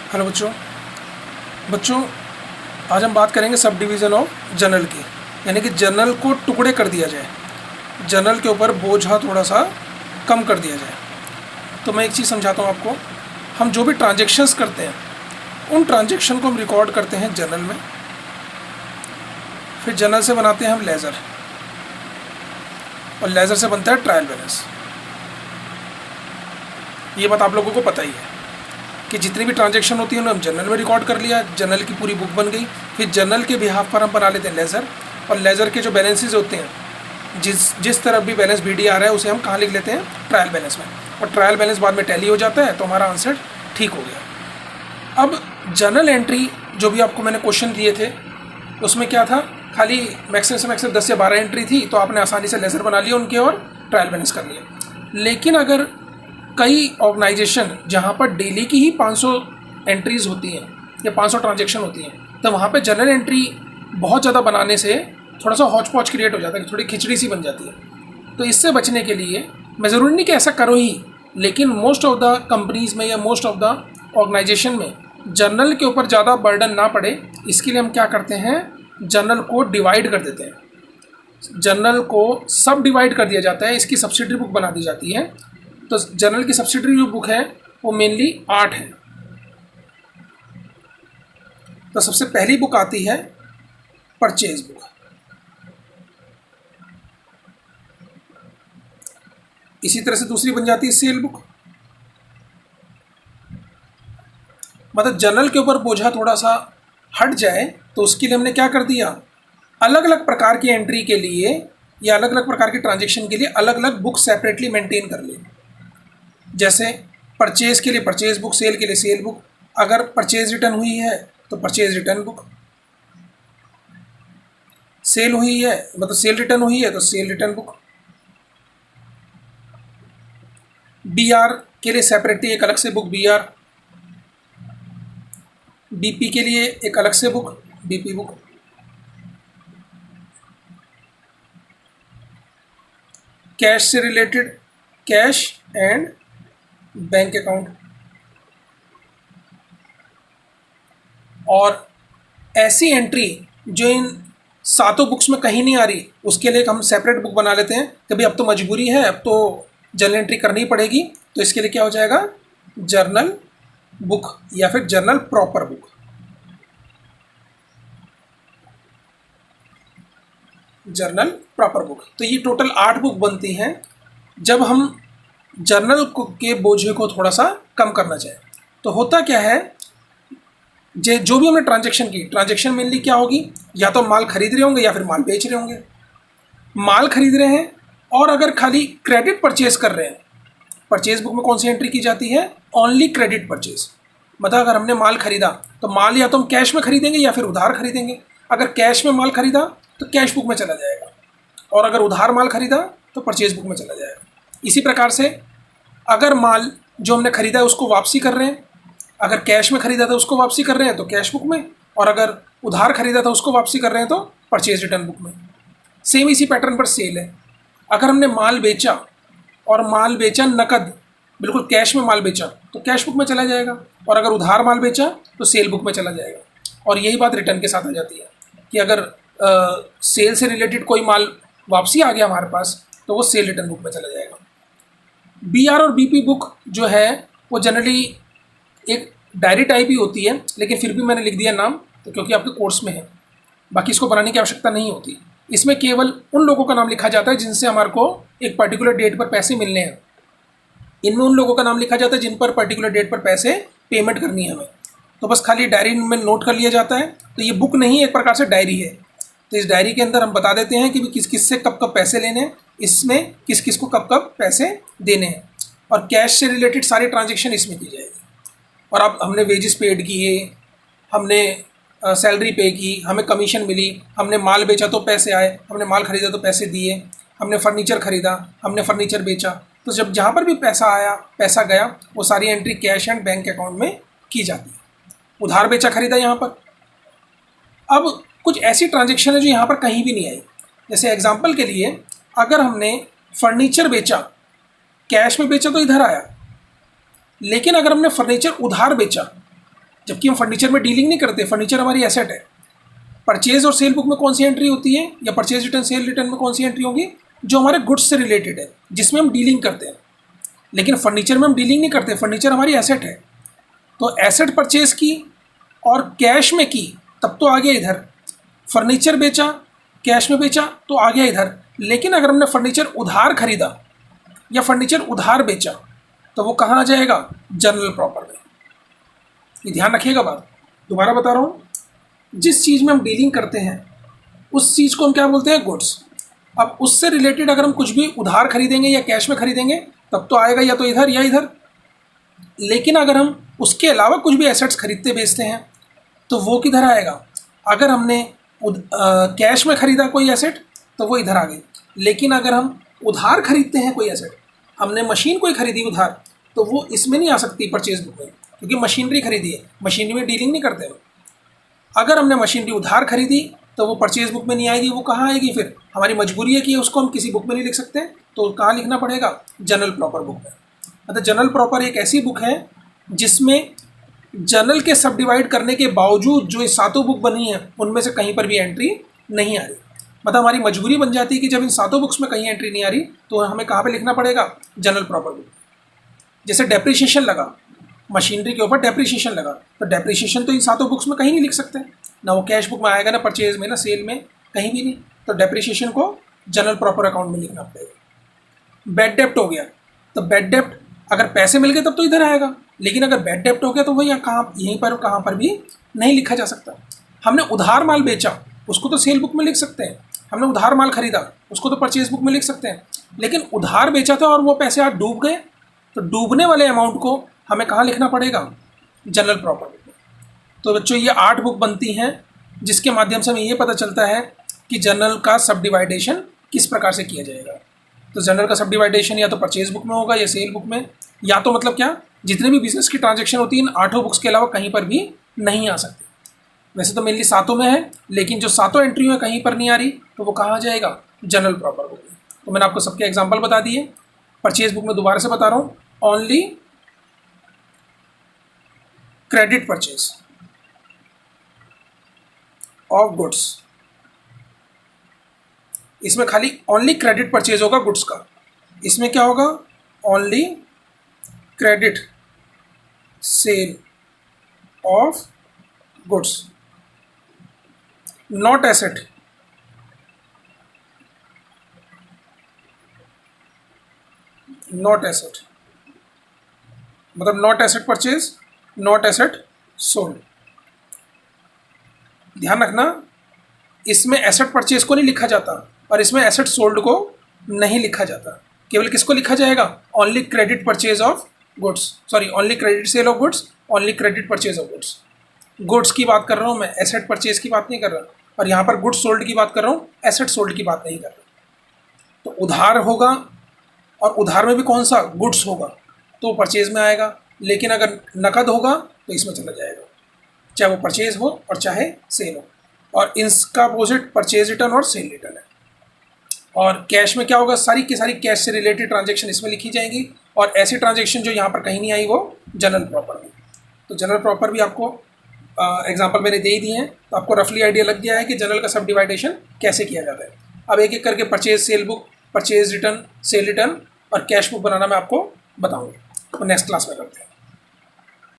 Hello बच्चों। बच्चों आज हम बात करेंगे सब डिवीज़न ऑफ जर्नल की, यानी कि जर्नल को टुकड़े कर दिया जाए, जर्नल के ऊपर बोझा थोड़ा सा कम कर दिया जाए। तो मैं एक चीज़ समझाता हूँ आपको। हम जो भी ट्रांजेक्शन्स करते हैं उन ट्रांजेक्शन को हम रिकॉर्ड करते हैं जर्नल में, फिर जर्नल से बनाते हैं हम लेज़र, और लेज़र से बनता है ट्रायल बैलेंस। ये बात आप लोगों को पता ही है कि जितनी भी ट्रांजैक्शन होती है उन्हें हम जर्नल में रिकॉर्ड कर लिया, जर्नल की पूरी बुक बन गई। फिर जर्नल के बिहाफ पर हम बना लेते हैं लेज़र, और लेज़र के जो बैलेंसेज होते हैं, जिस तरफ भी बैलेंस बीडी आ रहा है उसे हम कहाँ लिख लेते हैं, ट्रायल बैलेंस में, और ट्रायल बैलेंस बाद में टैली हो जाता है, तो हमारा आंसर ठीक हो गया। अब जर्नल एंट्री जो भी आपको मैंने क्वेश्चन दिए थे उसमें क्या था, खाली मैक्सिमम से मैक्सिमम 10 या 12 एंट्री थी, तो आपने आसानी से लेज़र बना लिया उनके और ट्रायल बैलेंस कर लिया। लेकिन अगर कई ऑर्गेनाइजेशन जहाँ पर डेली की ही 500 एंट्रीज़ होती हैं या 500 ट्रांजैक्शन होती हैं, तो वहाँ पे जर्नल एंट्री बहुत ज़्यादा बनाने से थोड़ा सा हौच पौच क्रिएट हो जाता है, थोड़ी खिचड़ी सी बन जाती है। तो इससे बचने के लिए, मैं ज़रूरी नहीं कि ऐसा करो ही, लेकिन मोस्ट ऑफ द कंपनीज़ में या मोस्ट ऑफ द ऑर्गेनाइजेशन में जर्नल के ऊपर ज़्यादा बर्डन ना पड़े, इसके लिए हम क्या करते हैं, जर्नल को डिवाइड कर देते हैं। जर्नल को सब डिवाइड कर दिया जाता है, इसकी सब्सिडरी बुक बना दी जाती है। तो जर्नल की सब्सिडरी जो बुक है वो मेनली 8 है। तो सबसे पहली बुक आती है परचेज बुक, इसी तरह से दूसरी बन जाती है सेल बुक। मतलब जर्नल के ऊपर बोझा थोड़ा सा हट जाए, तो उसके लिए हमने क्या कर दिया, अलग अलग प्रकार की एंट्री के लिए या अलग अलग प्रकार की ट्रांजैक्शन के लिए अलग अलग बुक सेपरेटली मेंटेन कर ली। जैसे परचेज़ के लिए परचेज़ बुक, सेल के लिए सेल बुक। अगर परचेज़ रिटर्न हुई है तो परचेज़ रिटर्न बुक, सेल हुई है मतलब सेल रिटर्न हुई है तो सेल रिटर्न बुक। बीआर के लिए सेपरेटली एक अलग से बुक बीआर, बीपी के लिए एक अलग से बुक बीपी बुक। कैश से related cash and bank account. और ऐसी एंट्री जो इन सातों बुक्स में कहीं नहीं आ रही, उसके लिए हम सेपरेट बुक बना लेते हैं। कभी अब तो मजबूरी है, अब तो जर्नल एंट्री करनी पड़ेगी, तो इसके लिए क्या हो जाएगा, जर्नल बुक या फिर journal proper book. Journal proper book. तो ये टोटल 8 बुक बनती हैं जब हम जर्नल के बोझे को थोड़ा सा कम करना चाहें। तो होता क्या है, जो भी हमने ट्रांजैक्शन की, ट्रांजैक्शन मेनली क्या होगी, या तो माल खरीद रहे होंगे या फिर माल बेच रहे होंगे। माल खरीद रहे हैं और अगर खाली क्रेडिट परचेज कर रहे हैं, परचेज बुक में कौन सी एंट्री की जाती है, ओनली क्रेडिट परचेज। मतलब अगर हमने माल खरीदा तो माल या तो हम कैश में खरीदेंगे या फिर उधार खरीदेंगे। अगर कैश में माल खरीदा तो कैश बुक में चला जाएगा, और अगर उधार माल खरीदा तो परचेज बुक में चला जाएगा। इसी प्रकार से अगर माल जो हमने खरीदा है उसको वापसी कर रहे हैं, अगर कैश में खरीदा था उसको वापसी कर रहे हैं तो कैश बुक में, और अगर उधार खरीदा था उसको वापसी कर रहे हैं तो परचेज रिटर्न बुक में। सेम इसी पैटर्न पर सेल है। अगर हमने माल बेचा और माल बेचा नकद, बिल्कुल कैश में माल बेचा, तो कैश बुक में चला जाएगा, और अगर उधार माल बेचा तो सेल बुक में चला जाएगा। और यही बात रिटर्न के साथ आ जाती है कि अगर सेल से रिलेटेड कोई माल वापसी आ गया हमारे पास तो वो सेल रिटर्न बुक में चला जाएगा। बीआर और बीपी बुक जो है वो जनरली एक डायरी टाइप ही होती है, लेकिन फिर भी मैंने लिख दिया नाम, तो क्योंकि आपके कोर्स में है, बाकी इसको बनाने की आवश्यकता नहीं होती। इसमें केवल उन लोगों का नाम लिखा जाता है जिनसे हमारे को एक पर्टिकुलर डेट पर पैसे मिलने हैं। इनमें उन लोगों का नाम लिखा जाता है जिन पर पर्टिकुलर डेट पर पैसे पेमेंट करनी है हमें, तो बस खाली डायरी में नोट कर लिया जाता है। तो ये बुक नहीं, एक प्रकार से डायरी है। तो इस डायरी के अंदर हम बता देते हैं कि किस किस से कब कब पैसे लेने हैं, इसमें किस किस को कब कब पैसे देने हैं, और कैश से रिलेटेड सारी ट्रांजेक्शन इसमें की जाएगी। और अब हमने वेजेस पेड किए, हमने सैलरी पे की, हमें कमीशन मिली, हमने माल बेचा तो पैसे आए, हमने माल खरीदा तो पैसे दिए, हमने फर्नीचर खरीदा, हमने फर्नीचर बेचा, तो जब जहाँ पर भी पैसा आया पैसा गया, वो सारी entry cash and bank account में की जाती है। उधार बेचा खरीदा यहाँ पर। अब कुछ ऐसी ट्रांजेक्शन है जो यहाँ पर कहीं भी नहीं आई। जैसे एग्जांपल के लिए, अगर हमने फर्नीचर बेचा, कैश में बेचा तो इधर आया, लेकिन अगर हमने फर्नीचर उधार बेचा जबकि हम फर्नीचर में डीलिंग नहीं करते, फर्नीचर हमारी एसेट है। परचेज और सेल बुक में कौन सी एंट्री होती है, या परचेज रिटर्न सेल रिटर्न में कौन सी एंट्री होगी, जो हमारे गुड्स से रिलेटेड है, जिसमें हम डीलिंग करते हैं। लेकिन फर्नीचर में हम डीलिंग नहीं करते, फर्नीचर हमारी एसेट है। तो एसेट परचेज की और कैश में की तब तो आ गया इधर, फर्नीचर बेचा कैश में बेचा तो आ गया इधर। लेकिन अगर हमने फर्नीचर उधार खरीदा या फर्नीचर उधार बेचा तो वो कहाँ आ जाएगा, जनरल प्रॉपर में। ये ध्यान रखिएगा बात, दोबारा बता रहा हूँ, जिस चीज़ में हम डीलिंग करते हैं उस चीज़ को हम क्या बोलते हैं, गुड्स। अब उससे रिलेटेड अगर हम कुछ भी उधार खरीदेंगे या कैश में खरीदेंगे तब तो आएगा या तो इधर या इधर। लेकिन अगर हम उसके अलावा कुछ भी एसेट्स खरीदते बेचते हैं तो वो किधर आएगा। अगर हमने कैश में खरीदा कोई एसेट तो वो इधर आ गई। लेकिन अगर हम उधार खरीदते हैं कोई एसेट, हमने मशीन कोई खरीदी उधार, तो वो इसमें नहीं आ सकती परचेज बुक में, क्योंकि मशीनरी खरीदी है, मशीनरी में डीलिंग नहीं करते हो। अगर हमने मशीनरी उधार खरीदी तो वो परचेज बुक में नहीं आएगी, वो कहाँ आएगी फिर, हमारी मजबूरी है कि उसको हम किसी बुक में नहीं लिख सकते, तो कहाँ लिखना पड़ेगा, जनरल प्रॉपर बुक में। मतलब जनरल प्रॉपर एक ऐसी बुक है जिसमें जनरल के सब डिवाइड करने के बावजूद जो ये सातों बुक बनी है उनमें से कहीं पर भी एंट्री नहीं आ रही। मतलब हमारी मजबूरी बन जाती है कि जब इन सातों बुक्स में कहीं एंट्री नहीं आ रही तो हमें कहाँ पे लिखना पड़ेगा, जनरल प्रॉपर बुक। जैसे डेप्रिसिएशन लगा, मशीनरी के ऊपर डेप्रिसिएशन लगा, तो डेप्रिसिएशन तो इन सातों बुक्स में कहीं नहीं लिख सकते, ना वो कैश बुक में आएगा, ना परचेज में, ना सेल में, कहीं भी नहीं। तो डेप्रिसिएशन को जनरल प्रॉपर अकाउंट में लिखना पड़ेगा। बैड डेप्ट हो गया, तो बैड डेप्ट अगर पैसे मिल गए तब तो इधर आएगा, लेकिन अगर बैड डेप्ट हो गया तो वही कहाँ, यहीं पर कहाँ पर भी नहीं लिखा जा सकता। हमने उधार माल बेचा उसको तो सेल बुक में लिख सकते हैं, हमने उधार माल खरीदा उसको तो परचेज बुक में लिख सकते हैं। लेकिन उधार बेचा था और वो पैसे आज डूब गए, तो डूबने वाले अमाउंट को हमें कहाँ लिखना पड़ेगा, जनरल प्रॉपर बुक में। तो बच्चों ये 8 बुक बनती हैं जिसके माध्यम से हमें ये पता चलता है कि जनरल का सब डिवाइडेशन किस प्रकार से किया जाएगा। तो जनरल का सब डिवाइडेशन या तो परचेज बुक में होगा या सेल बुक में, या तो मतलब क्या, जितने भी बिजनेस की ट्रांजैक्शन होती है इन 8 बुक्स के अलावा कहीं पर भी नहीं आ सकती। वैसे तो मेनली सातों में है, लेकिन जो सातों एंट्री है कहीं पर नहीं आ रही तो वो कहाँ आ जाएगा, जनरल प्रॉपर बुक में। तो मैंने आपको सबके एग्जाम्पल बता दिए। परचेज बुक में दोबारा से बता रहा हूँ, only credit purchase of goods, इसमें खाली ओनली क्रेडिट परचेज होगा गुड्स का। इसमें क्या होगा, only credit sale of goods, not asset, not asset मतलब not asset purchase, not asset sold. ध्यान रखना, इसमें एसेट परचेज को नहीं लिखा जाता और इसमें एसेट सोल्ड को नहीं लिखा जाता। केवल किसको लिखा जाएगा, only credit purchase of goods, sorry only credit sale of goods, only credit purchase of goods. Goods की बात कर रहा हूँ मैं, एसेट परचेज की बात नहीं कर रहा, और यहाँ पर गुड्स सोल्ड की बात कर रहा हूँ, एसेट सोल्ड की बात नहीं कर रहा। तो उधार होगा और उधार में भी कौन सा, गुड्स होगा, तो परचेज में आएगा। लेकिन अगर नकद होगा तो इसमें चला जाएगा, चाहे वो परचेज हो और चाहे सेल हो। और इसका अपोजिट परचेज रिटर्न और सेल रिटर्न है। और कैश में क्या होगा, सारी की सारी कैश से रिलेटेड ट्रांजैक्शन इसमें लिखी जाएंगी, और ऐसी ट्रांजैक्शन जो यहाँ पर कहीं नहीं आई वो जनरल प्रॉपर में। तो जनरल प्रॉपर भी आपको एग्जांपल मैंने दे ही दिए हैं, तो आपको रफली आइडिया लग गया है कि जनरल का सब डिवाइडेशन कैसे किया जाता है। अब एक एक करके purchase sale book, purchase return, cell return और कैश बुक बनाना मैं आपको बताऊँगा, तो नेक्स्ट क्लास में करते हैं।